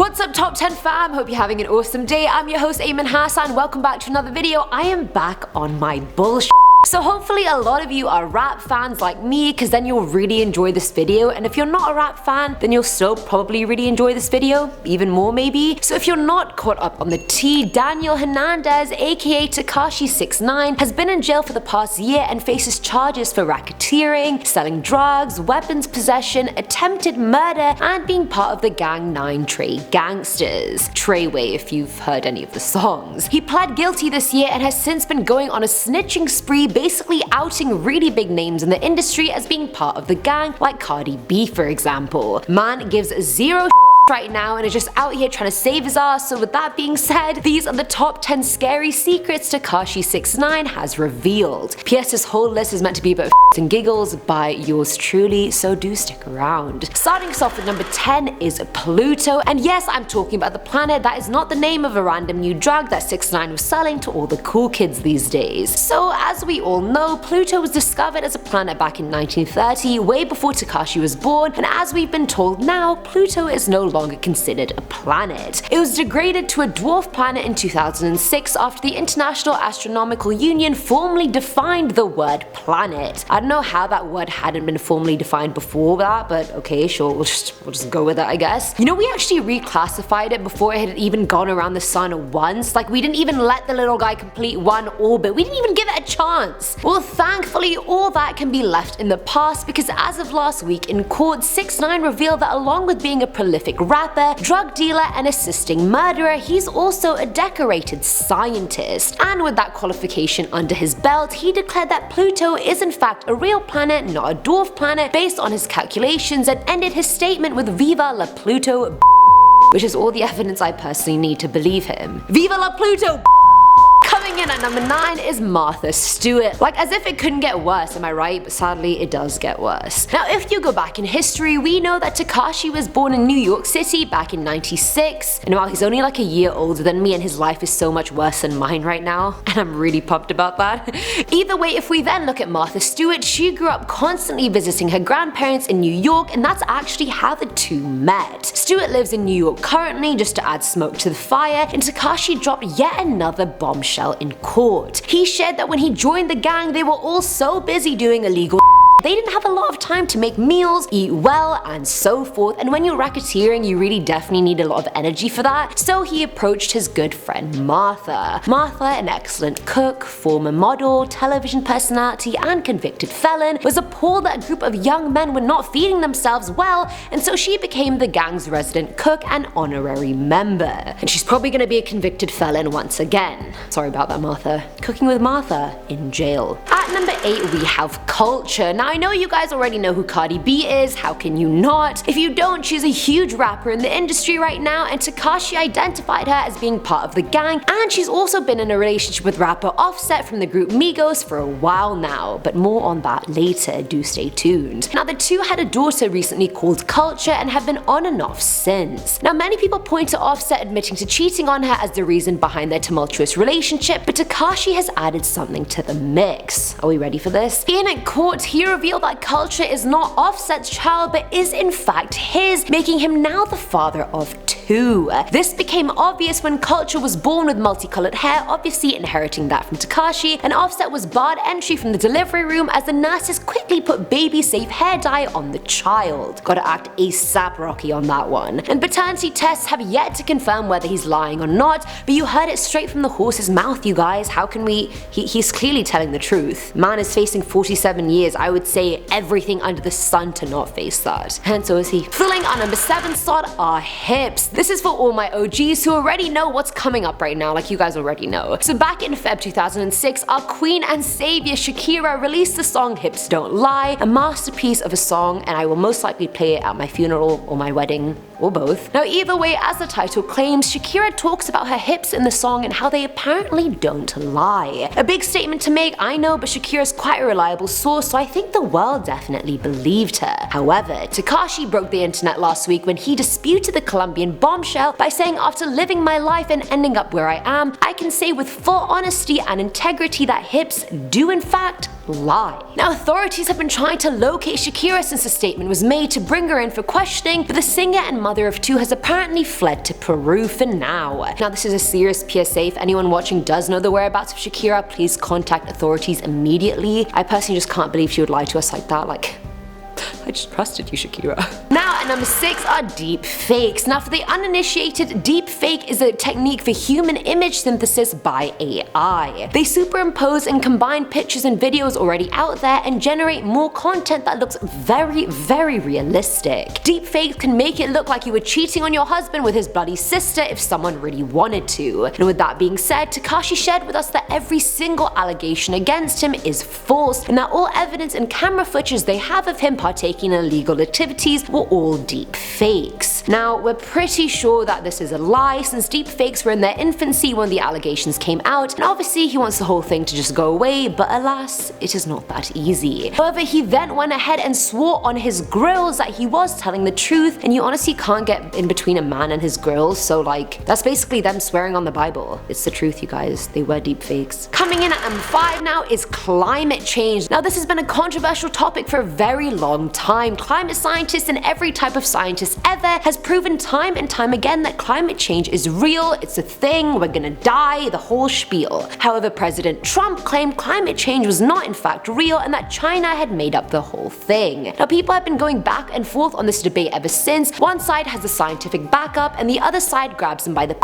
What's up top 10 fam? Hope you're having an awesome day. I'm your host Ayman Hassan. Welcome back to another video. I am back on my bullshit. So hopefully a lot of you are rap fans like me, because then you'll really enjoy this video, and if you're not a rap fan, then you'll still probably really enjoy this video, even more maybe. So if you're not caught up on the tea, Daniel Hernandez aka Tekashi 6ix9ine has been in jail for the past year and faces charges for racketeering, selling drugs, weapons possession, attempted murder, and being part of the gang Nine Trey Gangsters. Treyway if you've heard any of the songs. He pled guilty this year and has since been going on a snitching spree, basically outing really big names in the industry as being part of the gang, like Cardi B for example. Man gives zero right now and is just out here trying to save his ass. So with that being said, these are the top 10 scary secrets Tekashi 6ix9ine has revealed. P.S. this whole list is meant to be about and giggles by yours truly, so do stick around. Starting us off with number 10 is PLUTO, and yes, I'm talking about the planet. That is not the name of a random new drug that 6ix9ine was selling to all the cool kids these days. So as we all know, PLUTO was discovered as a planet back in 1930, way before Tekashi was born, and as we've been told now, PLUTO is no longer considered a planet. It was degraded to a dwarf planet in 2006 after the International Astronomical Union formally defined the word planet. I don't know how that word hadn't been formally defined before that, but okay, sure, we'll just go with it, I guess. You know, we actually reclassified it before it had even gone around the sun once. Like, we didn't even let the little guy complete one orbit. We didn't even give it a chance. Well, thankfully, all that can be left in the past, because as of last week in court, 6ix9ine revealed that along with being a prolific rapper, drug dealer, and assisting murderer, he's also a decorated scientist. And with that qualification under his belt, he declared that Pluto is in fact a real planet, not a dwarf planet, based on his calculations, and ended his statement with "Viva la Pluto," which is all the evidence I personally need to believe him. Viva la Pluto! Coming in at number 9 is Martha Stewart. Like, as if it couldn't get worse, am I right? But sadly, it does get worse. Now, if you go back in history, we know that Tekashi was born in New York City back in '96, and while he's only like a year older than me and his life is so much worse than mine right now, and I'm really pumped about that. Either way, if we then look at Martha Stewart, she grew up constantly visiting her grandparents in New York, and that's actually how the two met. Stewart lives in New York currently, just to add smoke to the fire, and Tekashi dropped yet another bombshell in court. He shared that when he joined the gang, they were all so busy doing illegal they didn't have a lot of time to make meals, eat well, and so forth, and when you're racketeering, you really definitely need a lot of energy for that, so he approached his good friend Martha. Martha, an excellent cook, former model, television personality, and convicted felon, was appalled that a group of young men were not feeding themselves well, and so she became the gang's resident cook and honorary member. And she's probably gonna be a convicted felon once again. Sorry about that, Martha. Cooking with Martha in jail. At number 8, we have KULTURE. Now, I know you guys already know who Cardi B is, how can you not? If you don't, she's a huge rapper in the industry right now, and Tekashi identified her as being part of the gang, and she's also been in a relationship with rapper Offset from the group MIGOS for a while now, but more on that later, do stay tuned. Now, the two had a daughter recently called KULTURE and have been on and off since. Now, many people point to Offset admitting to cheating on her as the reason behind their tumultuous relationship, but Tekashi has added something to the mix. Are we ready for this? In court, he revealed that KULTURE is not Offset's child, but is in fact his, making him now the father of 2. This became obvious when KULTURE was born with multicolored hair, obviously inheriting that from Tekashi, and Offset was barred entry from the delivery room as the nurses quickly put baby-safe hair dye on the child. Gotta act ASAP Rocky on that one. And paternity tests have yet to confirm whether he's lying or not, but you heard it straight from the horse's mouth, you guys. How can we? He's clearly telling the truth. Man is facing 47 years. I would say everything under the sun to not face that. And so is he. Filling our number 7 slot are hips. This is for all my OGs who already know what's coming up right now, like you guys already know. So back in Feb 2006, our queen and savior Shakira released the song Hips Don't Lie, a masterpiece of a song, and I will most likely play it at my funeral or my wedding, or both. Now, either way, as the title claims, Shakira talks about her hips in the song and how they apparently don't lie. A big statement to make, I know, but Shakira's quite a reliable source, so I think the world definitely believed her. However, Tekashi broke the internet last week when he disputed the Colombian bombshell by saying, after living my life and ending up where I am, I can say with full honesty and integrity that hips do in fact lie. Now, authorities have been trying to locate Shakira since a statement was made to bring her in for questioning, but the singer and mother of two has apparently fled to Peru for now. Now, this is a serious PSA. If anyone watching does know the whereabouts of Shakira, please contact authorities immediately. I personally just can't believe she would lie to us like that. Like, I just trusted you, Shakira. Now, at number 6 are deep fakes. Now, for the uninitiated, deep fake is a technique for human image synthesis by AI. They superimpose and combine pictures and videos already out there and generate more content that looks very, very realistic. Deep fakes can make it look like you were cheating on your husband with his bloody sister if someone really wanted to. And with that being said, Tekashi shared with us that every single allegation against him is false, and that all evidence and camera footage they have of him partaking in illegal activities were all deep fakes. Now, we're pretty sure that this is a lie since deep fakes were in their infancy when the allegations came out, and obviously he wants the whole thing to just go away, but alas, it is not that easy. However, he then went ahead and swore on his grills that he was telling the truth, and you honestly can't get in between a man and his grills, so like, that's basically them swearing on the Bible. It's the truth, you guys. They were deep fakes. Coming in at number 5 now is climate change. Now, this has been a controversial topic for a very long time. Climate scientists and every type of scientist ever has proven time and time again that climate change is real, it's a thing, we're gonna die, the whole spiel. However, President Trump claimed climate change was not in fact real and that China had made up the whole thing. Now, people have been going back and forth on this debate ever since. One side has a scientific backup and the other side grabs them by the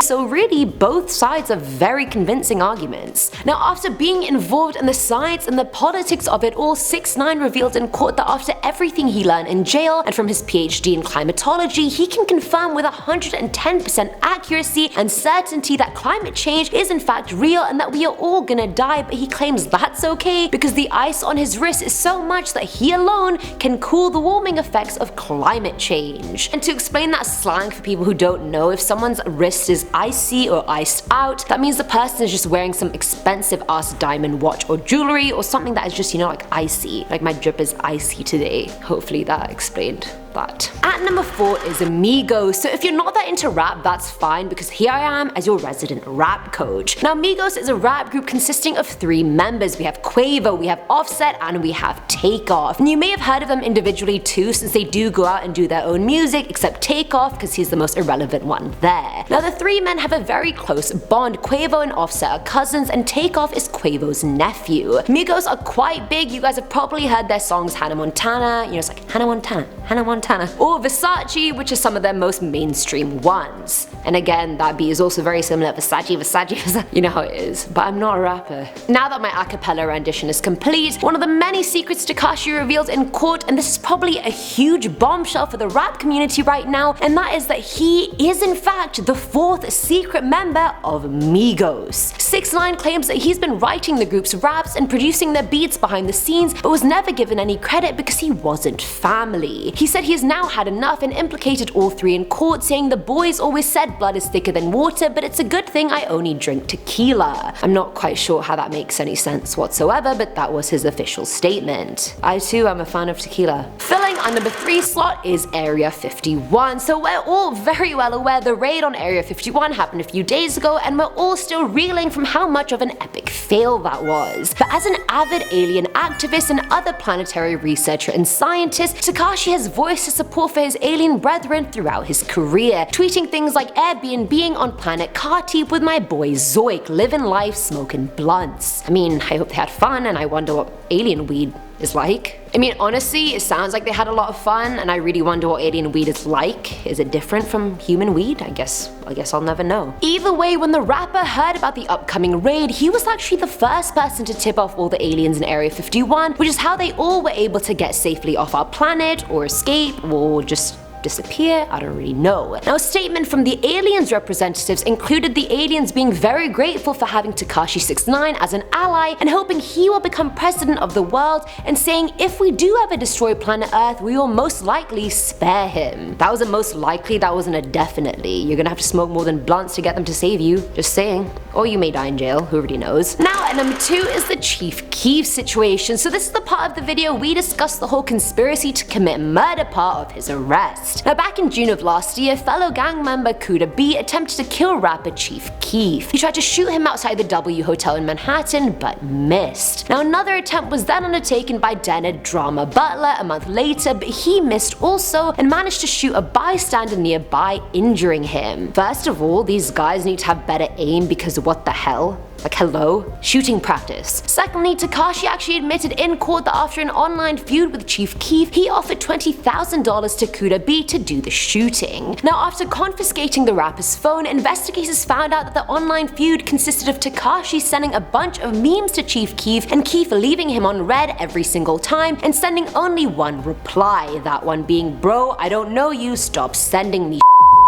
so really, both sides are very convincing arguments. Now, after being involved in the science and the politics of it all, 6ix9ine revealed in court that after everything he learned in jail and from his PhD in climatology, he can confirm with 110% accuracy and certainty that climate change is in fact real and that we are all gonna die, but he claims that's okay because the ice on his wrist is so much that he alone can cool the warming effects of climate change. And to explain that slang for people who don't know, if someone's wrist is icy or iced out, that means the person is just wearing some expensive ass diamond watch or jewelry or something that is just, you know, like icy. Like my drip is icy today. Hopefully that explained that. At number 4 is MIGOS. So if you're not that into rap, that's fine because here I am as your resident rap coach. Now, MIGOS is a rap group consisting of 3 members. We have Quavo, we have Offset, and we have Takeoff. And you may have heard of them individually too, since they do go out and do their own music, except Takeoff because he's the most irrelevant one there. Now, the 3 men have a very close bond. Quavo and Offset are cousins, and Takeoff is Quavo's nephew. MIGOS are quite big. You guys have probably heard their songs Hannah Montana, you know, it's like Hannah Montana, Hannah Montana, or Versace, which are some of their most mainstream ones. And again, that beat is also very similar, Versace, Versace, Versace. You know how it is, but I'm not a rapper. Now that my a cappella rendition is complete, one of the many secrets Tekashi revealed in court, and this is probably a huge bombshell for the rap community right now, and that is that he is in fact the 4th secret member of MIGOS. 6ix9ine claims that he's been writing the group's raps and producing their beats behind the scenes, but was never given any credit because he wasn't family. He said he has now had enough and implicated all 3 in court, saying the boys always said blood is thicker than water, but it's a good thing I only drink tequila. I'm not quite sure how that makes any sense whatsoever, but that was his official statement. I too am a fan of tequila. Filling our number 3 slot is Area 51. So we're all very well aware the raid on Area 51 happened a few days ago, and we're all still reeling from how much of an epic fail that was. But as an avid alien activist and other planetary researcher and scientist, Tekashi has voiced his support for his alien brethren throughout his career, tweeting things like Airbnb-ing on planet Carti with my boy Zoik, living life smoking blunts. I mean, I hope they had fun, and I wonder what alien weed is like. I mean, honestly, it sounds like they had a lot of fun, and I really wonder what alien weed is like. Is it different from human weed? I guess I'll never know. Either way, when the rapper heard about the upcoming raid, he was actually the first person to tip off all the aliens in Area 51, which is how they all were able to get safely off our planet, or escape, or just disappear? I don't really know. Now, a statement from the aliens representatives included the aliens being very grateful for having Tekashi 6ix9ine as an ally and hoping he will become president of the world, and saying if we do ever destroy planet Earth, we will most likely spare him. That was a most likely, that wasn't a definitely. You're gonna have to smoke more than blunts to get them to save you. Just saying. Or you may die in jail, who already knows. Now, at number 2 is the Chief KEEF situation. So this is the part of the video we discussed the whole conspiracy to commit murder part of his arrest. arrest. Now back in June of last year, fellow gang member Cardi B attempted to kill rapper Chief KEEF. He tried to shoot him outside the W Hotel in Manhattan, but missed. Now another attempt was then undertaken by Denner Drama Butler a month later, but he missed also and managed to shoot a bystander nearby, injuring him. First of all, these guys need to have better aim because what the hell? Like, hello? Shooting practice. Secondly, Tekashi actually admitted in court that after an online feud with Chief KEEF, he offered $20,000 to Cardi B to do the shooting. Now, after confiscating the rapper's phone, investigators found out that the online feud consisted of Tekashi sending a bunch of memes to Chief KEEF and KEEF leaving him on red every single time and sending only one reply, that one being, "Bro, I don't know you, stop sending me."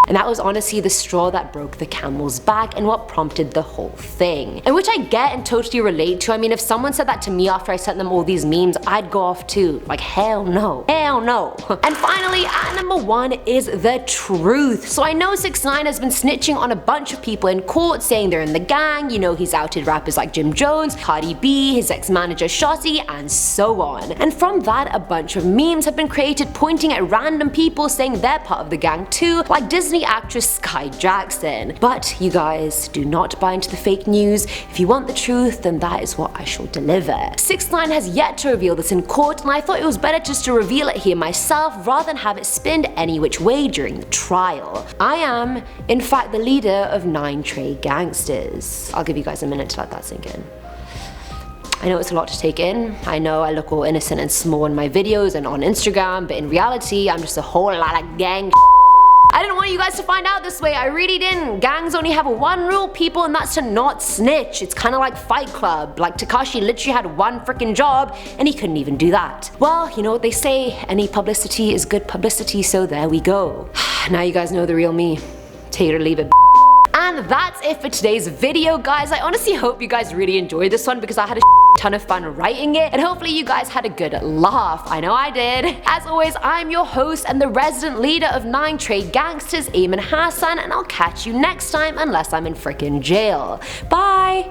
And that was honestly the straw that broke the camel's back and what prompted the whole thing. And which I get and totally relate to. I mean, if someone said that to me after I sent them all these memes, I'd go off too. Like, hell no. Hell no. And finally, at number 1 is the truth. So I know 6ix9ine has been snitching on a bunch of people in court, saying they're in the gang. You know, he's outed rappers like Jim Jones, Cardi B, his ex-manager Shotty, and so on. And from that, a bunch of memes have been created pointing at random people saying they're part of the gang too, like Disney actress Sky Jackson. But you guys, do not buy into the fake news. If you want the truth, then that is what I shall deliver. 6ix9ine has yet to reveal this in court, and I thought it was better just to reveal it here myself rather than have it spinned any which way during the trial. I am, in fact, the leader of Nine Trey Gangsters. I'll give you guys a minute to let that sink in. I know it's a lot to take in. I know I look all innocent and small in my videos and on Instagram, but in reality, I'm just a whole lot of gang. I didn't want you guys to find out this way, I really didn't. Gangs only have one rule, people, and that's to not snitch. It's kinda like Fight Club. Like, Tekashi literally had one freaking job, and he couldn't even do that. Well, you know what they say, any publicity is good publicity, so there we go. Now you guys know the real me. Take it or leave it. And that's it for today's video, guys. I honestly hope you guys really enjoyed this one because I had a ton of fun writing it, and hopefully you guys had a good laugh. I know I did. As always, I'm your host and the resident leader of Nine Trey Gangsters, Ayman Hassan, and I'll catch you next time unless I'm in frickin' jail. Bye!